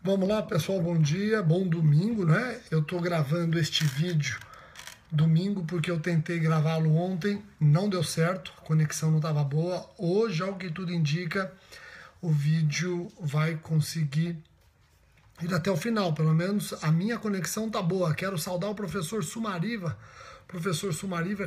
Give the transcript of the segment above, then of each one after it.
Vamos lá, pessoal, bom dia, bom domingo, né? Eu tô gravando este vídeo domingo porque eu tentei gravá-lo ontem, não deu certo, a conexão não estava boa. Hoje, ao que tudo indica, o vídeo vai conseguir ir até o final, pelo menos a minha conexão tá boa. Quero saudar o professor Sumariva,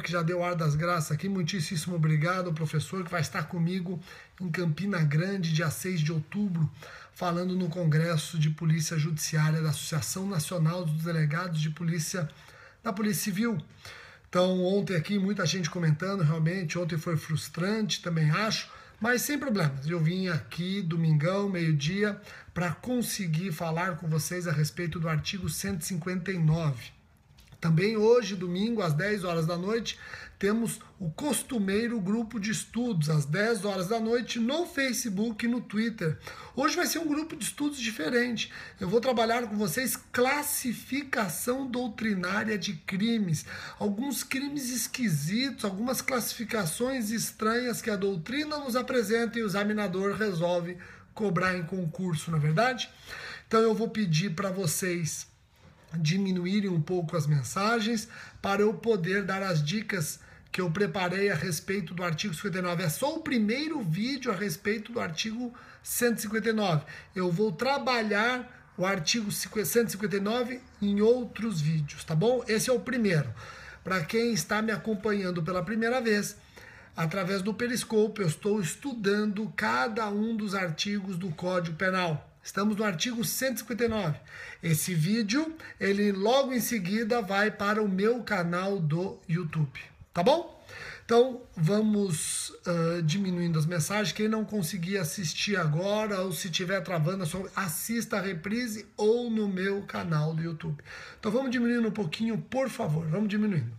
que já deu ar das graças aqui. Muitíssimo obrigado, professor, que vai estar comigo em Campina Grande, dia 6 de outubro, falando no Congresso de Polícia Judiciária da Associação Nacional dos Delegados de Polícia da Polícia Civil. Então, ontem aqui, muita gente comentando, realmente, ontem foi frustrante, também acho, mas sem problemas. Eu vim aqui, domingão, meio-dia, para conseguir falar com vocês a respeito do artigo 159. Também hoje, domingo, às 10 horas da noite, temos o costumeiro grupo de estudos, às 10 horas da noite, no Facebook e no Twitter. Hoje vai ser um grupo de estudos diferente. Eu vou trabalhar com vocês classificação doutrinária de crimes. Alguns crimes esquisitos, algumas classificações estranhas que a doutrina nos apresenta e o examinador resolve cobrar em concurso, na verdade? Então eu vou pedir para vocês diminuírem um pouco as mensagens para eu poder dar as dicas que eu preparei a respeito do artigo 59. É só o primeiro vídeo a respeito do artigo 159. Eu vou trabalhar o artigo 159 em outros vídeos, tá bom? Esse é o primeiro. Para quem está me acompanhando pela primeira vez, através do Periscope, eu estou estudando cada um dos artigos do Código Penal. Estamos no artigo 159. Esse vídeo, ele logo em seguida vai para o meu canal do YouTube, tá bom? Então, vamos diminuindo as mensagens. Quem não conseguir assistir agora, ou se estiver travando, assista a reprise ou no meu canal do YouTube. Então, vamos diminuindo um pouquinho, por favor. Vamos diminuindo.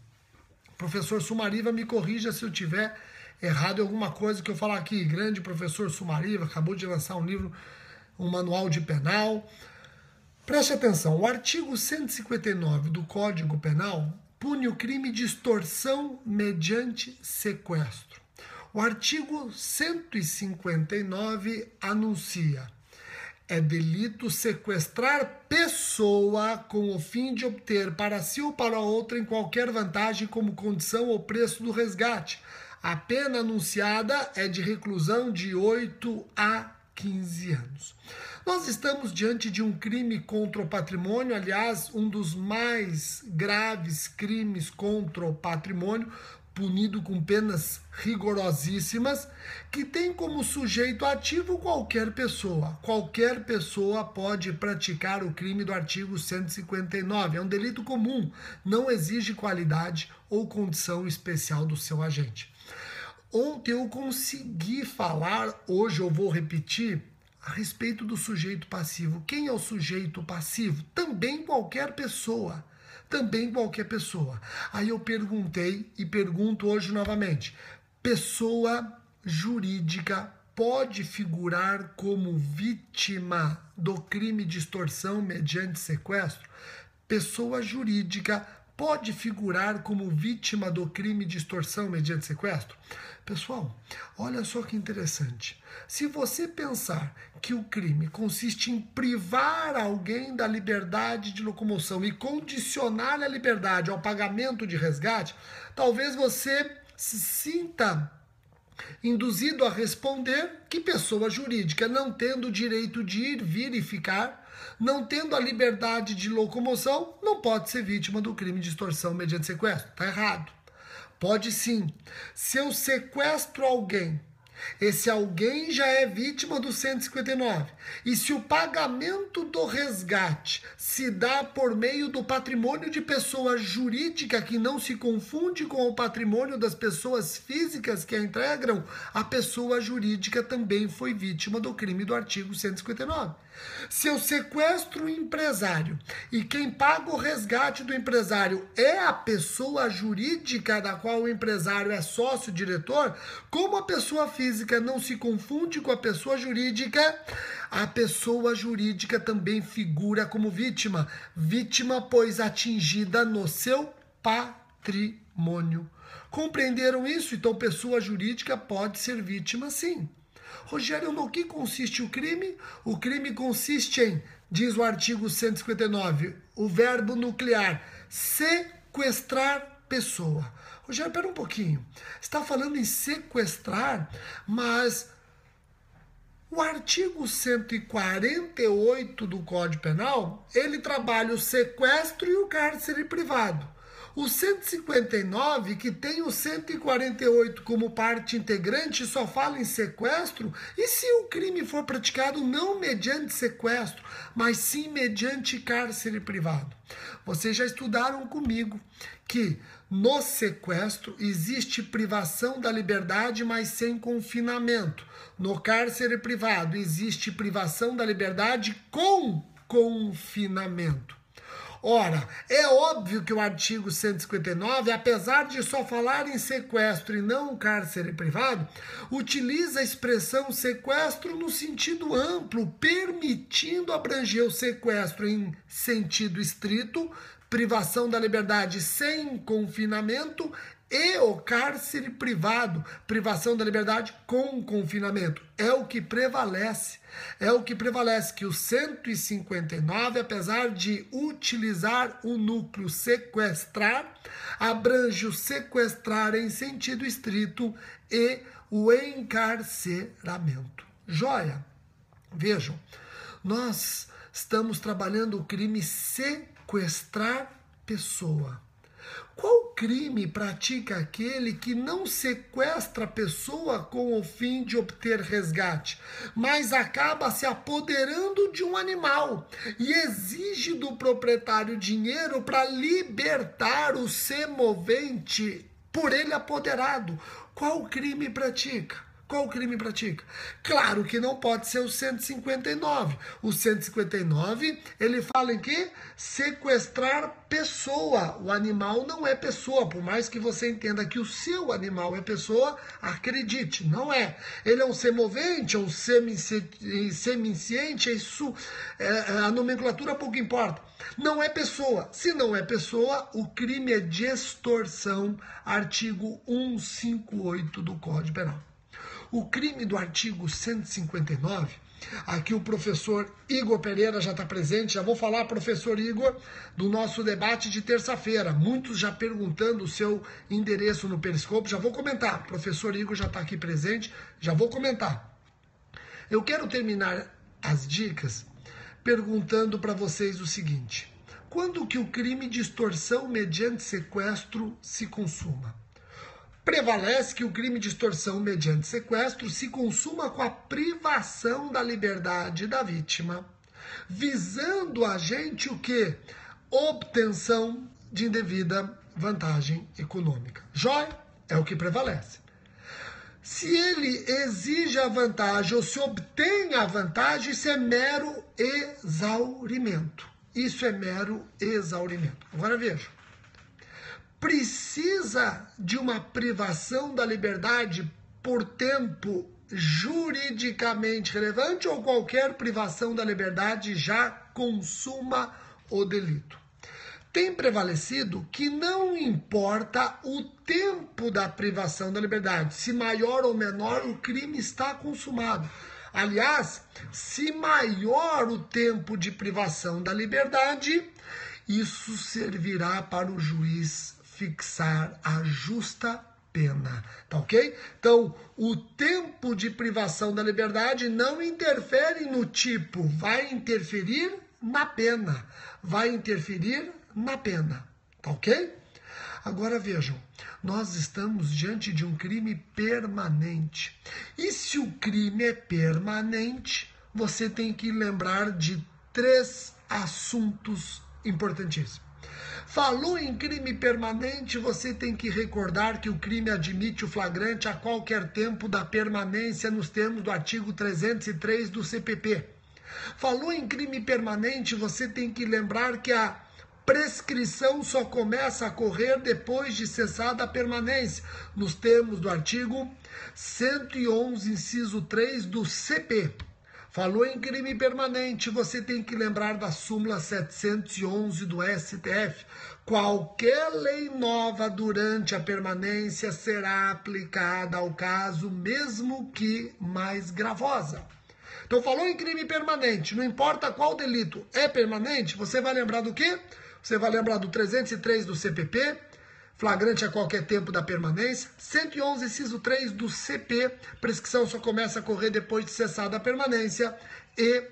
Professor Sumariva, me corrija se eu tiver errado em alguma coisa que eu falar aqui. Grande professor Sumariva, acabou de lançar um livro, um manual de penal. Preste atenção, o artigo 159 do Código Penal pune o crime de extorsão mediante sequestro. O artigo 159 anuncia: é delito sequestrar pessoa com o fim de obter para si ou para outra em qualquer vantagem como condição ou preço do resgate. A pena anunciada é de reclusão de 8 a 15 anos. Nós estamos diante de um crime contra o patrimônio, aliás, um dos mais graves crimes contra o patrimônio, punido com penas rigorosíssimas, que tem como sujeito ativo qualquer pessoa. Qualquer pessoa pode praticar o crime do artigo 159. É um delito comum, não exige qualidade ou condição especial do seu agente. Ontem eu consegui falar, hoje eu vou repetir, a respeito do sujeito passivo. Quem é o sujeito passivo? Também qualquer pessoa. Também qualquer pessoa. Aí eu perguntei e pergunto hoje novamente: pessoa jurídica pode figurar como vítima do crime de extorsão mediante sequestro? Pessoa jurídica pode figurar como vítima do crime de extorsão mediante sequestro? Pessoal, olha só que interessante. Se você pensar que o crime consiste em privar alguém da liberdade de locomoção e condicionar a liberdade ao pagamento de resgate, talvez você se sinta induzido a responder que pessoa jurídica, não tendo o direito de ir, vir e ficar, não tendo a liberdade de locomoção, não pode ser vítima do crime de extorsão mediante sequestro. Está errado. Pode sim. Se eu sequestro alguém, esse alguém já é vítima do 159. E se o pagamento do resgate se dá por meio do patrimônio de pessoa jurídica, que não se confunde com o patrimônio das pessoas físicas que a integram, a pessoa jurídica também foi vítima do crime do artigo 159. Se eu sequestro o empresário e quem paga o resgate do empresário é a pessoa jurídica da qual o empresário é sócio-diretor, como a pessoa física não se confunde com a pessoa jurídica, a pessoa jurídica também figura como vítima. Vítima, pois atingida no seu patrimônio. Compreenderam isso? Então, pessoa jurídica pode ser vítima, sim. Rogério, no que consiste o crime? O crime consiste em diz o artigo 159, o verbo nuclear, sequestrar pessoa. Rogério, pera um pouquinho. Está falando em sequestrar, mas o artigo 148 do Código Penal, ele trabalha o sequestro e o cárcere privado. O 159, que tem o 148 como parte integrante, só fala em sequestro. E se o crime for praticado não mediante sequestro, mas sim mediante cárcere privado? Vocês já estudaram comigo que no sequestro existe privação da liberdade, mas sem confinamento. No cárcere privado existe privação da liberdade com confinamento. Ora, é óbvio que o artigo 159, apesar de só falar em sequestro e não cárcere privado, utiliza a expressão sequestro no sentido amplo, permitindo abranger o sequestro em sentido estrito, privação da liberdade sem confinamento, e o cárcere privado, privação da liberdade com confinamento. É o que prevalece. É o que prevalece, que o 159, apesar de utilizar o núcleo sequestrar, abrange o sequestrar em sentido estrito e o encarceramento. Joia? Vejam, nós estamos trabalhando o crime sequestrar pessoa. Qual crime pratica aquele que não sequestra a pessoa com o fim de obter resgate, mas acaba se apoderando de um animal e exige do proprietário dinheiro para libertar o semovente por ele apoderado? Qual crime pratica? Qual crime pratica? Claro que não pode ser o 159. O 159, ele fala em quê? Sequestrar pessoa. O animal não é pessoa. Por mais que você entenda que o seu animal é pessoa, acredite, não é. Ele é um semovente, é um semi-ciente, a nomenclatura pouco importa. Não é pessoa. Se não é pessoa, o crime é de extorsão, artigo 158 do Código Penal. O crime do artigo 159, aqui o professor Igor Pereira já está presente, já vou falar, professor Igor, do nosso debate de terça-feira. Muitos já perguntando o seu endereço no Periscope, já vou comentar. O professor Igor já está aqui presente, já vou comentar. Eu quero terminar as dicas perguntando para vocês o seguinte: quando que o crime de extorsão mediante sequestro se consuma? Prevalece que o crime de extorsão mediante sequestro se consuma com a privação da liberdade da vítima, visando a gente o quê? Obtenção de indevida vantagem econômica. Jóia? É o que prevalece. Se ele exige a vantagem ou se obtém a vantagem, isso é mero exaurimento. Isso é mero exaurimento. Agora veja. Precisa de uma privação da liberdade por tempo juridicamente relevante ou qualquer privação da liberdade já consuma o delito? Tem prevalecido que não importa o tempo da privação da liberdade, se maior ou menor o crime está consumado. Aliás, se maior o tempo de privação da liberdade, isso servirá para o juiz fixar a justa pena, tá ok? Então, o tempo de privação da liberdade não interfere no tipo, vai interferir na pena, tá ok? Agora vejam, nós estamos diante de um crime permanente. E se o crime é permanente, você tem que lembrar de 3 assuntos importantíssimos. Falou em crime permanente, você tem que recordar que o crime admite o flagrante a qualquer tempo da permanência nos termos do artigo 303 do CPP. Falou em crime permanente, você tem que lembrar que a prescrição só começa a correr depois de cessada a permanência, nos termos do artigo 111, inciso 3 do CP. Falou em crime permanente, você tem que lembrar da súmula 711 do STF. Qualquer lei nova durante a permanência será aplicada ao caso, mesmo que mais gravosa. Então, falou em crime permanente, não importa qual delito é permanente, você vai lembrar do quê? Você vai lembrar do 303 do CPP, flagrante a qualquer tempo da permanência, 111, inciso 3 do CP, prescrição só começa a correr depois de cessada a permanência, e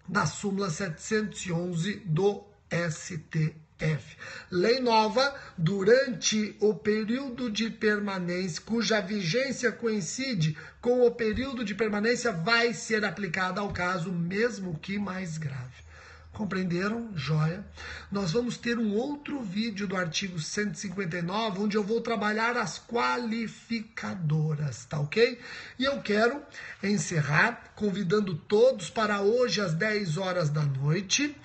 da súmula 711 do STF. Lei nova, durante o período de permanência, cuja vigência coincide com o período de permanência, vai ser aplicada ao caso, mesmo que mais grave. Compreenderam? Joia. Nós vamos ter um outro vídeo do artigo 159, onde eu vou trabalhar as qualificadoras, tá ok? E eu quero encerrar convidando todos para hoje às 10 horas da noite,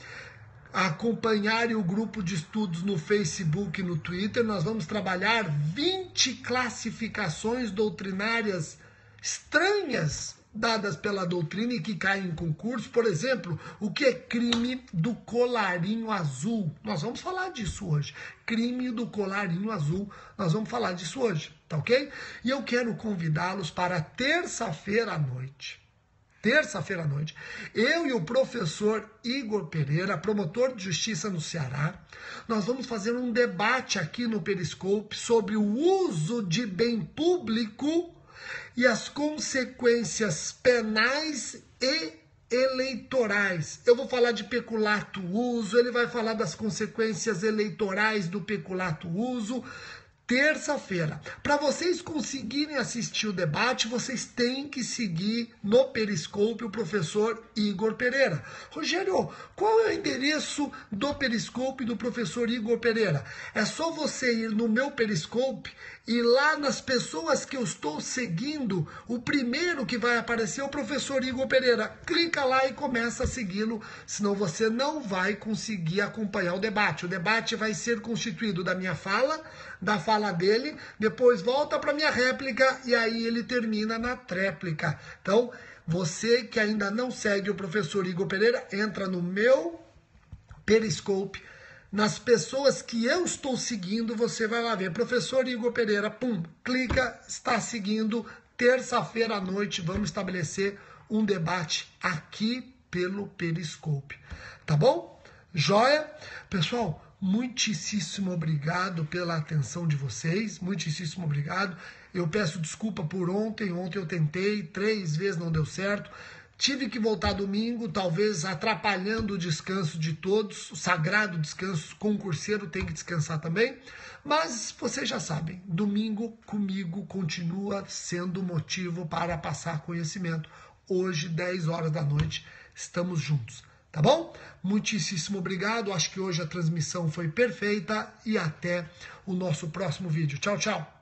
acompanharem o grupo de estudos no Facebook e no Twitter. Nós vamos trabalhar 20 classificações doutrinárias estranhas dadas pela doutrina e que caem em concurso. Por exemplo, o que é crime do colarinho azul? Nós vamos falar disso hoje. Crime do colarinho azul, nós vamos falar disso hoje, tá ok? E eu quero convidá-los para terça-feira à noite. Terça-feira à noite, eu e o professor Igor Pereira, promotor de justiça no Ceará, nós vamos fazer um debate aqui no Periscope sobre o uso de bem público e as consequências penais e eleitorais. Eu vou falar de peculato uso, ele vai falar das consequências eleitorais do peculato uso. Terça-feira. Para vocês conseguirem assistir o debate, vocês têm que seguir no Periscope o professor Igor Pereira. Rogério, qual é o endereço do Periscope do professor Igor Pereira? É só você ir no meu Periscope e lá nas pessoas que eu estou seguindo, o primeiro que vai aparecer é o professor Igor Pereira. Clica lá e começa a segui-lo, senão você não vai conseguir acompanhar o debate. O debate vai ser constituído da minha fala, da fala dele, depois volta para minha réplica e aí ele termina na tréplica. Então, você que ainda não segue o professor Igor Pereira, entra no meu Periscope, nas pessoas que eu estou seguindo, você vai lá ver, professor Igor Pereira, pum, clica, está seguindo, terça-feira à noite vamos estabelecer um debate aqui pelo Periscope, tá bom? Joia? Pessoal, muitíssimo obrigado pela atenção de vocês, muitíssimo obrigado. Eu peço desculpa por ontem eu tentei 3 vezes, não deu certo. Tive que voltar domingo, talvez atrapalhando o descanso de todos, o sagrado descanso, concurseiro tem que descansar também. Mas vocês já sabem, domingo comigo continua sendo motivo para passar conhecimento. Hoje, 10 horas da noite, estamos juntos. Tá bom? Muitíssimo obrigado. Acho que hoje a transmissão foi perfeita e até o nosso próximo vídeo. Tchau, tchau.